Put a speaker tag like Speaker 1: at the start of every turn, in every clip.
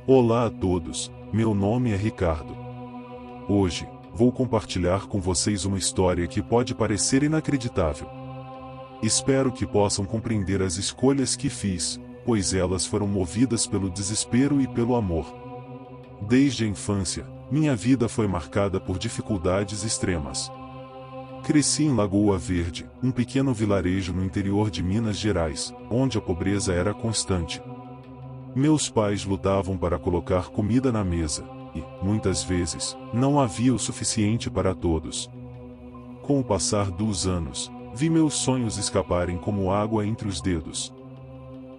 Speaker 1: Olá a todos, meu nome é Ricardo. Hoje, vou compartilhar com vocês uma história que pode parecer inacreditável. Espero que possam compreender as escolhas que fiz, pois elas foram movidas pelo desespero e pelo amor. Desde a infância, minha vida foi marcada por dificuldades extremas. Cresci em Lagoa Verde, um pequeno vilarejo no interior de Minas Gerais, onde a pobreza era constante. Meus pais lutavam para colocar comida na mesa, e, muitas vezes, não havia o suficiente para todos. Com o passar dos anos, vi meus sonhos escaparem como água entre os dedos.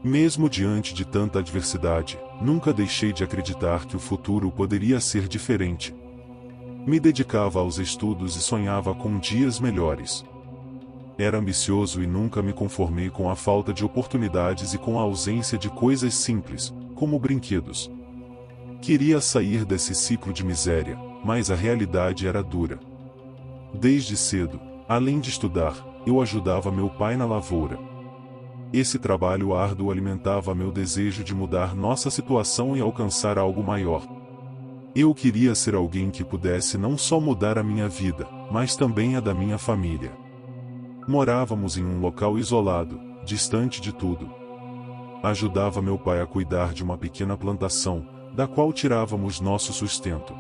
Speaker 1: Mesmo diante de tanta adversidade, nunca deixei de acreditar que o futuro poderia ser diferente. Me dedicava aos estudos e sonhava com dias melhores. Era ambicioso e nunca me conformei com a falta de oportunidades e com a ausência de coisas simples, como brinquedos. Queria sair desse ciclo de miséria, mas a realidade era dura. Desde cedo, além de estudar, eu ajudava meu pai na lavoura. Esse trabalho árduo alimentava meu desejo de mudar nossa situação e alcançar algo maior. Eu queria ser alguém que pudesse não só mudar a minha vida, mas também a da minha família. Morávamos em um local isolado, distante de tudo. Ajudava meu pai a cuidar de uma pequena plantação, da qual tirávamos nosso sustento.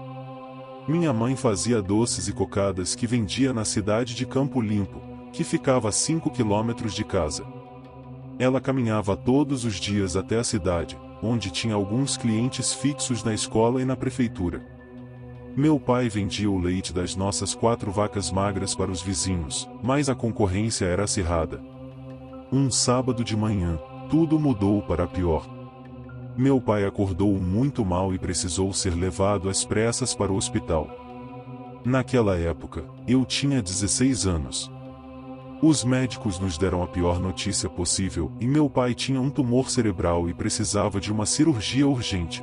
Speaker 1: Minha mãe fazia doces e cocadas que vendia na cidade de Campo Limpo, que ficava a 5 quilômetros de casa. Ela caminhava todos os dias até a cidade, onde tinha alguns clientes fixos na escola e na prefeitura. Meu pai vendia o leite das nossas 4 vacas magras para os vizinhos, mas a concorrência era acirrada. Um sábado de manhã, tudo mudou para pior. Meu pai acordou muito mal e precisou ser levado às pressas para o hospital. Naquela época, eu tinha 16 anos. Os médicos nos deram a pior notícia possível e meu pai tinha um tumor cerebral e precisava de uma cirurgia urgente.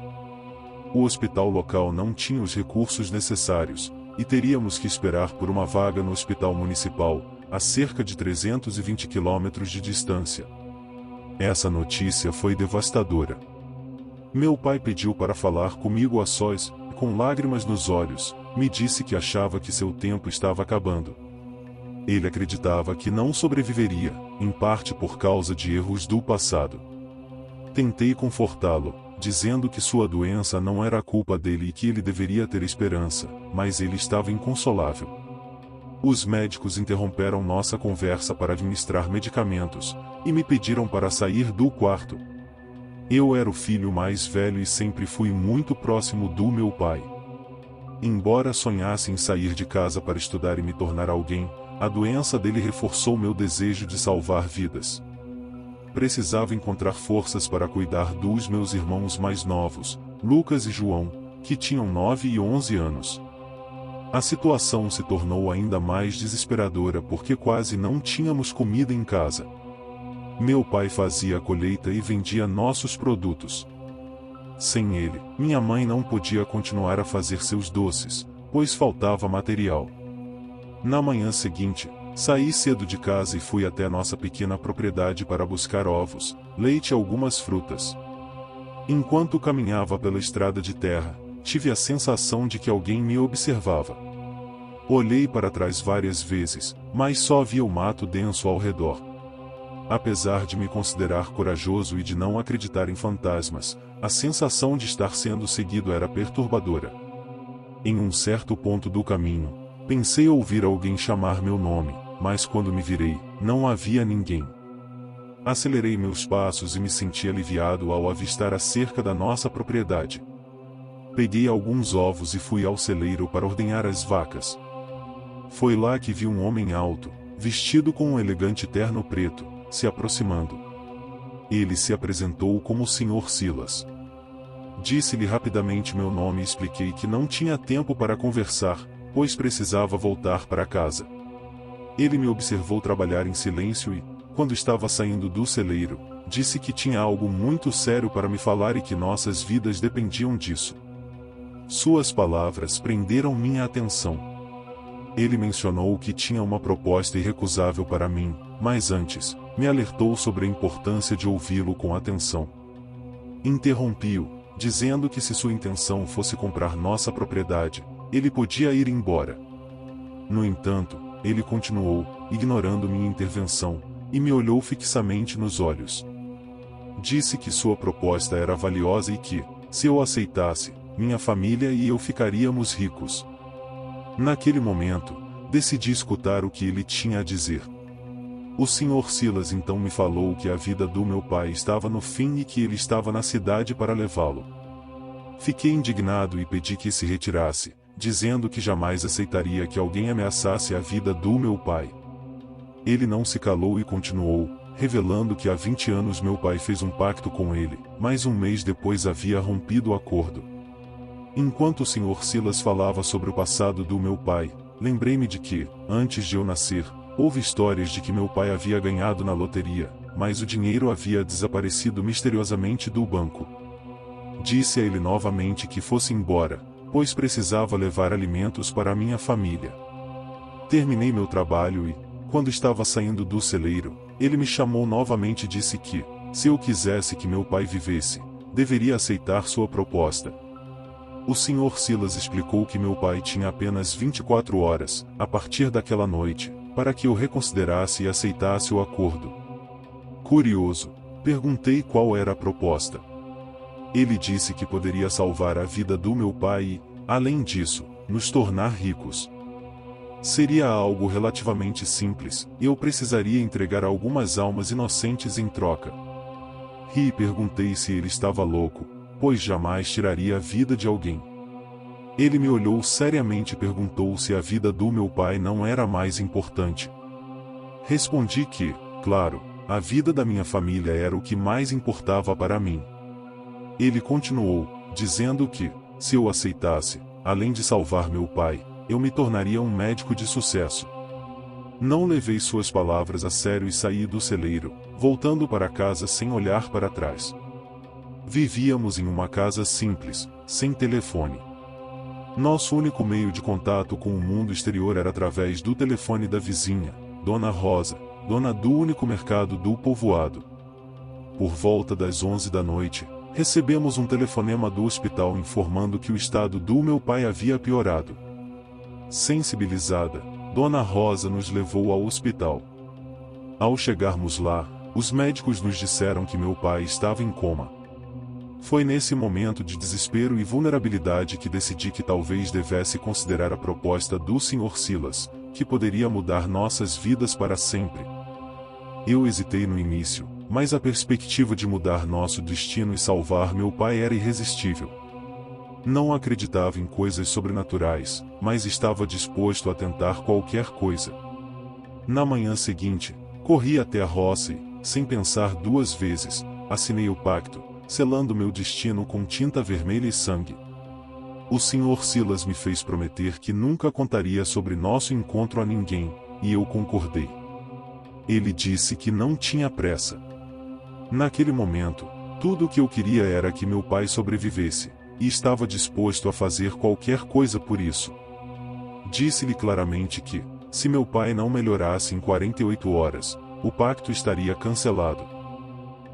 Speaker 1: O hospital local não tinha os recursos necessários, e teríamos que esperar por uma vaga no hospital municipal, a cerca de 320 quilômetros de distância. Essa notícia foi devastadora. Meu pai pediu para falar comigo a sós, e com lágrimas nos olhos, me disse que achava que seu tempo estava acabando. Ele acreditava que não sobreviveria, em parte por causa de erros do passado. Tentei confortá-lo, dizendo que sua doença não era a culpa dele e que ele deveria ter esperança, mas ele estava inconsolável. Os médicos interromperam nossa conversa para administrar medicamentos, e me pediram para sair do quarto. Eu era o filho mais velho e sempre fui muito próximo do meu pai. Embora sonhasse em sair de casa para estudar e me tornar alguém, a doença dele reforçou meu desejo de salvar vidas. Precisava encontrar forças para cuidar dos meus irmãos mais novos, Lucas e João, que tinham 9 e 11 anos. A situação se tornou ainda mais desesperadora porque quase não tínhamos comida em casa. Meu pai fazia a colheita e vendia nossos produtos. Sem ele, minha mãe não podia continuar a fazer seus doces, pois faltava material. Na manhã seguinte, saí cedo de casa e fui até nossa pequena propriedade para buscar ovos, leite e algumas frutas. Enquanto caminhava pela estrada de terra, tive a sensação de que alguém me observava. Olhei para trás várias vezes, mas só via o mato denso ao redor. Apesar de me considerar corajoso e de não acreditar em fantasmas, a sensação de estar sendo seguido era perturbadora. Em um certo ponto do caminho, pensei ouvir alguém chamar meu nome, mas quando me virei, não havia ninguém. Acelerei meus passos e me senti aliviado ao avistar a cerca da nossa propriedade. Peguei alguns ovos e fui ao celeiro para ordenhar as vacas. Foi lá que vi um homem alto, vestido com um elegante terno preto, se aproximando. Ele se apresentou como o Sr. Silas. Disse-lhe rapidamente meu nome e expliquei que não tinha tempo para conversar, pois precisava voltar para casa. Ele me observou trabalhar em silêncio e, quando estava saindo do celeiro, disse que tinha algo muito sério para me falar e que nossas vidas dependiam disso. Suas palavras prenderam minha atenção. Ele mencionou que tinha uma proposta irrecusável para mim, mas antes, me alertou sobre a importância de ouvi-lo com atenção. Interrompi-o, dizendo que se sua intenção fosse comprar nossa propriedade, ele podia ir embora. No entanto, ele continuou, ignorando minha intervenção, e me olhou fixamente nos olhos. Disse que sua proposta era valiosa e que, se eu aceitasse, minha família e eu ficaríamos ricos. Naquele momento, decidi escutar o que ele tinha a dizer. O Sr. Silas então me falou que a vida do meu pai estava no fim e que ele estava na cidade para levá-lo. Fiquei indignado e pedi que se retirasse, dizendo que jamais aceitaria que alguém ameaçasse a vida do meu pai. Ele não se calou e continuou, revelando que há 20 anos meu pai fez um pacto com ele, mas um mês depois havia rompido o acordo. Enquanto o Sr. Silas falava sobre o passado do meu pai, lembrei-me de que, antes de eu nascer, houve histórias de que meu pai havia ganhado na loteria, mas o dinheiro havia desaparecido misteriosamente do banco. Disse a ele novamente que fosse embora, pois precisava levar alimentos para minha família. Terminei meu trabalho e, quando estava saindo do celeiro, ele me chamou novamente e disse que, se eu quisesse que meu pai vivesse, deveria aceitar sua proposta. O Sr. Silas explicou que meu pai tinha apenas 24 horas, a partir daquela noite, para que eu reconsiderasse e aceitasse o acordo. Curioso, perguntei qual era a proposta. Ele disse que poderia salvar a vida do meu pai e, além disso, nos tornar ricos. Seria algo relativamente simples, e eu precisaria entregar algumas almas inocentes em troca. Ri e perguntei se ele estava louco, pois jamais tiraria a vida de alguém. Ele me olhou seriamente e perguntou se a vida do meu pai não era mais importante. Respondi que, claro, a vida da minha família era o que mais importava para mim. Ele continuou, dizendo que, se eu aceitasse, além de salvar meu pai, eu me tornaria um médico de sucesso. Não levei suas palavras a sério e saí do celeiro, voltando para casa sem olhar para trás. Vivíamos em uma casa simples, sem telefone. Nosso único meio de contato com o mundo exterior era através do telefone da vizinha, Dona Rosa, dona do único mercado do povoado. Por volta das 11 da noite, recebemos um telefonema do hospital informando que o estado do meu pai havia piorado. Sensibilizada, Dona Rosa nos levou ao hospital. Ao chegarmos lá, os médicos nos disseram que meu pai estava em coma. Foi nesse momento de desespero e vulnerabilidade que decidi que talvez devesse considerar a proposta do Sr. Silas, que poderia mudar nossas vidas para sempre. Eu hesitei no início, mas a perspectiva de mudar nosso destino e salvar meu pai era irresistível. Não acreditava em coisas sobrenaturais, mas estava disposto a tentar qualquer coisa. Na manhã seguinte, corri até a roça e, sem pensar duas vezes, assinei o pacto, selando meu destino com tinta vermelha e sangue. O Sr. Silas me fez prometer que nunca contaria sobre nosso encontro a ninguém, e eu concordei. Ele disse que não tinha pressa. Naquele momento, tudo o que eu queria era que meu pai sobrevivesse, e estava disposto a fazer qualquer coisa por isso. Disse-lhe claramente que, se meu pai não melhorasse em 48 horas, o pacto estaria cancelado.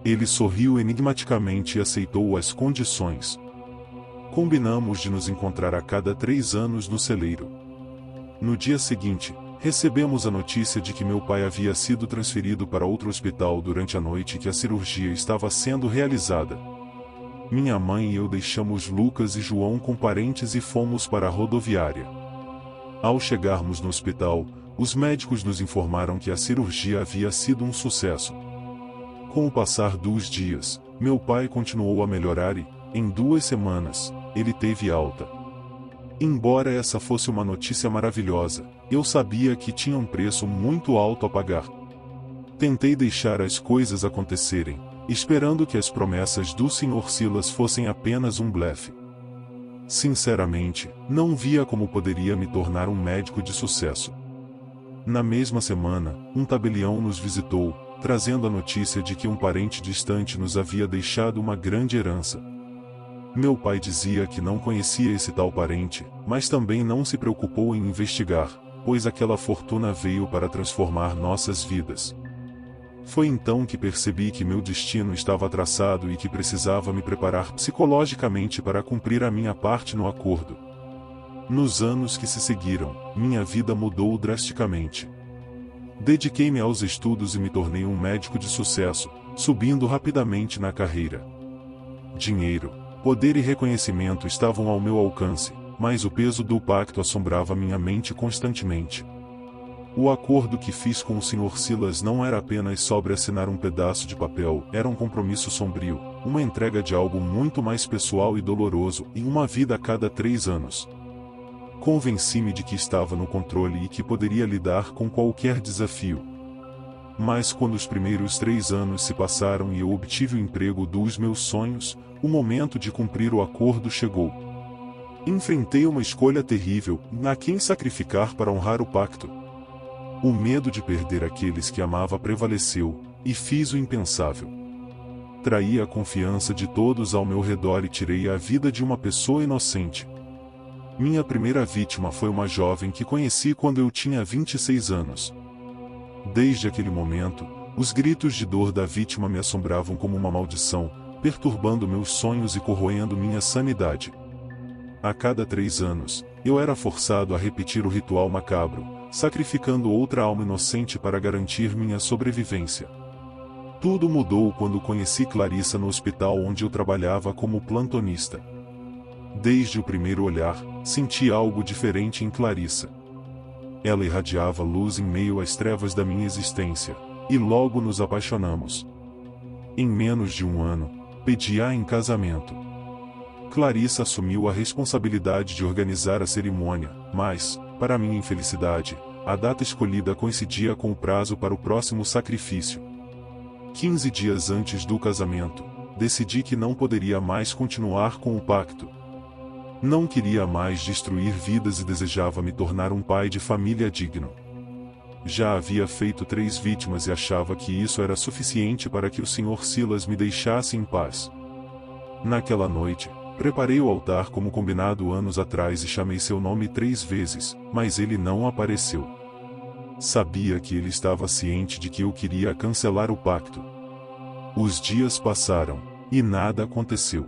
Speaker 1: Ele sorriu enigmaticamente e aceitou as condições. Combinamos de nos encontrar a cada 3 anos no celeiro. No dia seguinte, recebemos a notícia de que meu pai havia sido transferido para outro hospital durante a noite e que a cirurgia estava sendo realizada. Minha mãe e eu deixamos Lucas e João com parentes e fomos para a rodoviária. Ao chegarmos no hospital, os médicos nos informaram que a cirurgia havia sido um sucesso. Com o passar dos dias, meu pai continuou a melhorar e, em 2 semanas, ele teve alta. Embora essa fosse uma notícia maravilhosa, eu sabia que tinha um preço muito alto a pagar. Tentei deixar as coisas acontecerem, esperando que as promessas do Sr. Silas fossem apenas um blefe. Sinceramente, não via como poderia me tornar um médico de sucesso. Na mesma semana, um tabelião nos visitou, trazendo a notícia de que um parente distante nos havia deixado uma grande herança. Meu pai dizia que não conhecia esse tal parente, mas também não se preocupou em investigar, pois aquela fortuna veio para transformar nossas vidas. Foi então que percebi que meu destino estava traçado e que precisava me preparar psicologicamente para cumprir a minha parte no acordo. Nos anos que se seguiram, minha vida mudou drasticamente. Dediquei-me aos estudos e me tornei um médico de sucesso, subindo rapidamente na carreira. Dinheiro, poder e reconhecimento estavam ao meu alcance, mas o peso do pacto assombrava minha mente constantemente. O acordo que fiz com o Sr. Silas não era apenas sobre assinar um pedaço de papel, era um compromisso sombrio, uma entrega de algo muito mais pessoal e doloroso, em uma vida a cada 3 anos. Convenci-me de que estava no controle e que poderia lidar com qualquer desafio. Mas quando os primeiros 3 anos se passaram e eu obtive o emprego dos meus sonhos, o momento de cumprir o acordo chegou. Enfrentei uma escolha terrível, a quem sacrificar para honrar o pacto. O medo de perder aqueles que amava prevaleceu, e fiz o impensável. Traí a confiança de todos ao meu redor e tirei a vida de uma pessoa inocente. Minha primeira vítima foi uma jovem que conheci quando eu tinha 26 anos. Desde aquele momento, os gritos de dor da vítima me assombravam como uma maldição, perturbando meus sonhos e corroendo minha sanidade. A cada 3 anos, eu era forçado a repetir o ritual macabro, sacrificando outra alma inocente para garantir minha sobrevivência. Tudo mudou quando conheci Clarissa no hospital onde eu trabalhava como plantonista. Desde o primeiro olhar, senti algo diferente em Clarissa. Ela irradiava luz em meio às trevas da minha existência, e logo nos apaixonamos. Em menos de 1 ano, pedi-a em casamento. Clarissa assumiu a responsabilidade de organizar a cerimônia, mas, para minha infelicidade, a data escolhida coincidia com o prazo para o próximo sacrifício. 15 dias antes do casamento, decidi que não poderia mais continuar com o pacto. Não queria mais destruir vidas e desejava me tornar um pai de família digno. Já havia feito 3 vítimas e achava que isso era suficiente para que o Sr. Silas me deixasse em paz. Naquela noite, preparei o altar como combinado anos atrás e chamei seu nome 3 vezes, mas ele não apareceu. Sabia que ele estava ciente de que eu queria cancelar o pacto. Os dias passaram, e nada aconteceu.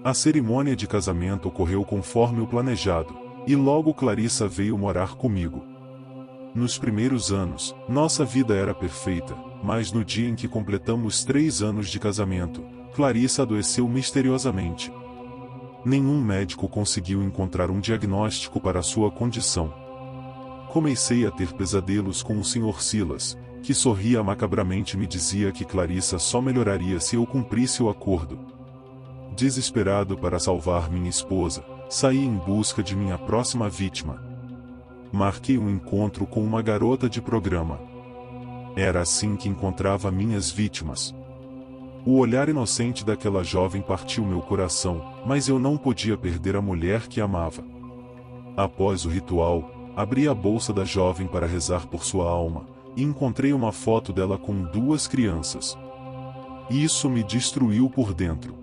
Speaker 1: A cerimônia de casamento ocorreu conforme o planejado, e logo Clarissa veio morar comigo. Nos primeiros anos, nossa vida era perfeita, mas no dia em que completamos 3 anos de casamento, Clarissa adoeceu misteriosamente. Nenhum médico conseguiu encontrar um diagnóstico para sua condição. Comecei a ter pesadelos com o Sr. Silas, que sorria macabramente e me dizia que Clarissa só melhoraria se eu cumprisse o acordo. Desesperado para salvar minha esposa, saí em busca de minha próxima vítima. Marquei um encontro com uma garota de programa. Era assim que encontrava minhas vítimas. O olhar inocente daquela jovem partiu meu coração, mas eu não podia perder a mulher que amava. Após o ritual, abri a bolsa da jovem para rezar por sua alma, e encontrei uma foto dela com 2 crianças. Isso me destruiu por dentro.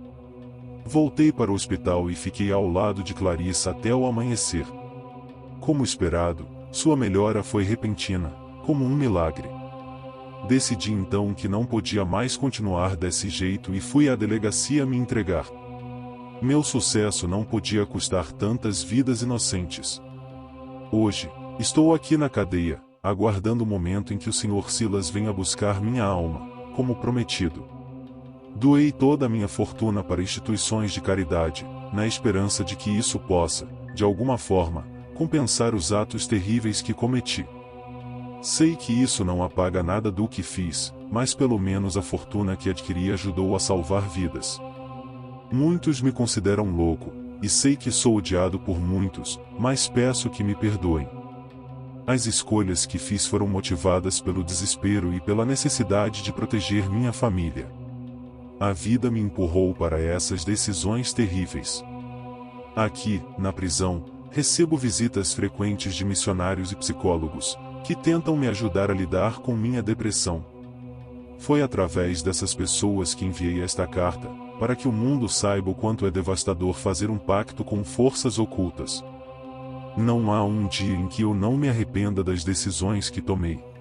Speaker 1: Voltei para o hospital e fiquei ao lado de Clarissa até o amanhecer. Como esperado, sua melhora foi repentina, como um milagre. Decidi então que não podia mais continuar desse jeito e fui à delegacia me entregar. Meu sucesso não podia custar tantas vidas inocentes. Hoje, estou aqui na cadeia, aguardando o momento em que o Sr. Silas venha buscar minha alma, como prometido. Doei toda a minha fortuna para instituições de caridade, na esperança de que isso possa, de alguma forma, compensar os atos terríveis que cometi. Sei que isso não apaga nada do que fiz, mas pelo menos a fortuna que adquiri ajudou a salvar vidas. Muitos me consideram louco, e sei que sou odiado por muitos, mas peço que me perdoem. As escolhas que fiz foram motivadas pelo desespero e pela necessidade de proteger minha família. A vida me empurrou para essas decisões terríveis. Aqui, na prisão, recebo visitas frequentes de missionários e psicólogos, que tentam me ajudar a lidar com minha depressão. Foi através dessas pessoas que enviei esta carta, para que o mundo saiba o quanto é devastador fazer um pacto com forças ocultas. Não há um dia em que eu não me arrependa das decisões que tomei.